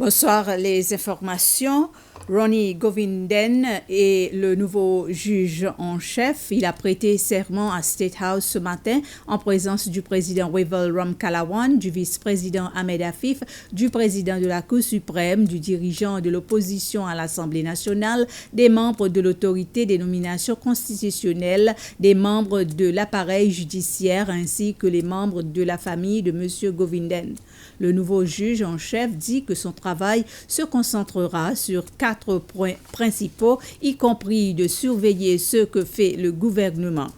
Bonsoir, les informations. Ronnie Govinden est le nouveau juge en chef. Il a prêté serment à State House ce matin en présence du président Wavell Ramkalawan, du vice-président Ahmed Afif, du président de la Cour suprême, du dirigeant de l'opposition à l'Assemblée nationale, des membres de l'autorité des nominations constitutionnelles, des membres de l'appareil judiciaire ainsi que les membres de la famille de M. Govinden. Le nouveau juge en chef dit que son travail se concentrera sur 4 points principaux, y compris de surveiller ce que fait le gouvernement.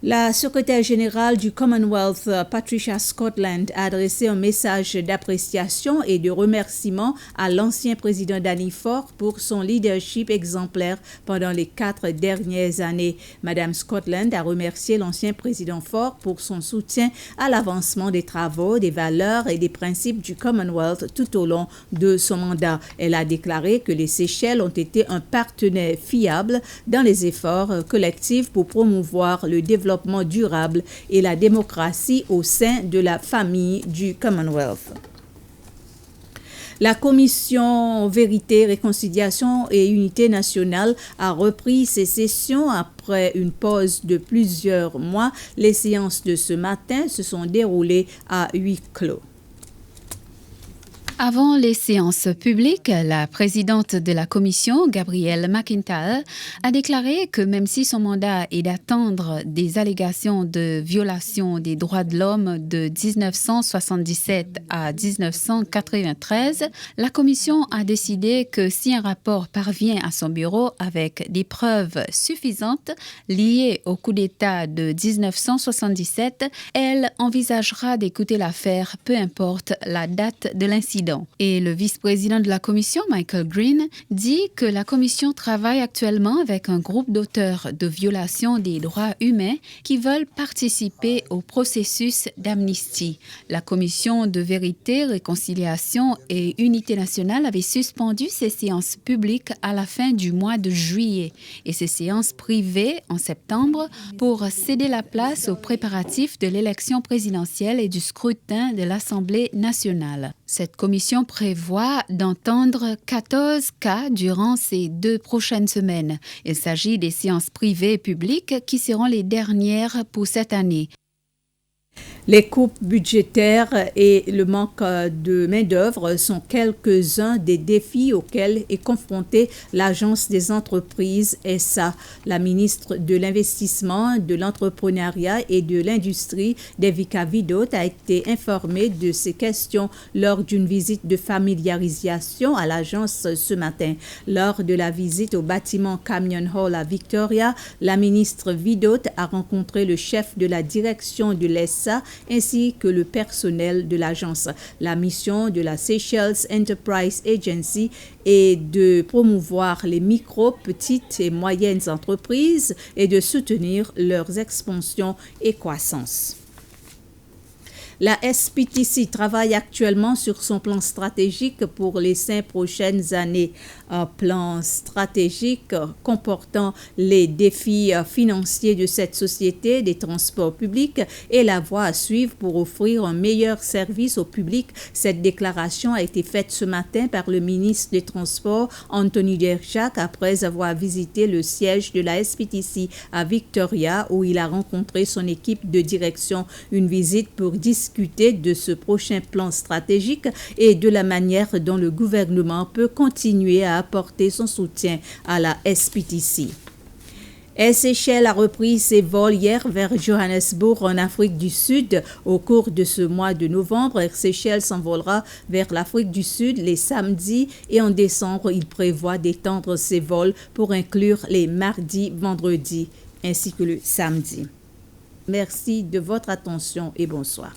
La secrétaire générale du Commonwealth, Patricia Scotland, a adressé un message d'appréciation et de remerciement à l'ancien président Danny Forth pour son leadership exemplaire pendant les 4 dernières années. Madame Scotland a remercié l'ancien président Forth pour son soutien à l'avancement des travaux, des valeurs et des principes du Commonwealth tout au long de son mandat. Elle a déclaré que les Seychelles ont été un partenaire fiable dans les efforts collectifs pour promouvoir le développement durable et la démocratie au sein de la famille du Commonwealth. La commission Vérité, Réconciliation et Unité nationale a repris ses sessions après une pause de plusieurs mois. Les séances de ce matin se sont déroulées à huis clos. Avant les séances publiques, la présidente de la commission, Gabrielle McIntyre, a déclaré que même si son mandat est d'attendre des allégations de violation des droits de l'homme de 1977 à 1993, la commission a décidé que si un rapport parvient à son bureau avec des preuves suffisantes liées au coup d'État de 1977, elle envisagera d'écouter l'affaire, peu importe la date de l'incident. Et le vice-président de la commission, Michael Green, dit que la commission travaille actuellement avec un groupe d'auteurs de violation des droits humains qui veulent participer au processus d'amnistie. La commission de vérité, réconciliation et unité nationale avait suspendu ses séances publiques à la fin du mois de juillet et ses séances privées en septembre pour céder la place aux préparatifs de l'élection présidentielle et du scrutin de l'Assemblée nationale. Cette commission prévoit d'entendre 14 cas durant ces 2 prochaines semaines. Il s'agit des séances privées et publiques qui seront les dernières pour cette année. Les coupes budgétaires et le manque de main-d'œuvre sont quelques-uns des défis auxquels est confrontée l'Agence des entreprises SA. La ministre de l'Investissement, de l'Entrepreneuriat et de l'Industrie, Devika Vidot, a été informée de ces questions lors d'une visite de familiarisation à l'agence ce matin. Lors de la visite au bâtiment Camion Hall à Victoria, la ministre Vidot a rencontré le chef de la direction de l'ESA ainsi que le personnel de l'agence. La mission de la Seychelles Enterprise Agency est de promouvoir les micro, petites et moyennes entreprises et de soutenir leurs expansions et croissance. La SPTC travaille actuellement sur son plan stratégique pour les 5 prochaines années. Un plan stratégique comportant les défis financiers de cette société des transports publics et la voie à suivre pour offrir un meilleur service au public. Cette déclaration a été faite ce matin par le ministre des Transports, Anthony Dershak, après avoir visité le siège de la SPTC à Victoria, où il a rencontré son équipe de direction. Une visite pour discuter de ce prochain plan stratégique et de la manière dont le gouvernement peut continuer à apporter son soutien à la SPTC. Air Seychelles a repris ses vols hier vers Johannesburg en Afrique du Sud. Au cours de ce mois de novembre, Air Seychelles s'envolera vers l'Afrique du Sud les samedis et en décembre, il prévoit d'étendre ses vols pour inclure les mardis, vendredis ainsi que le samedi. Merci de votre attention et bonsoir.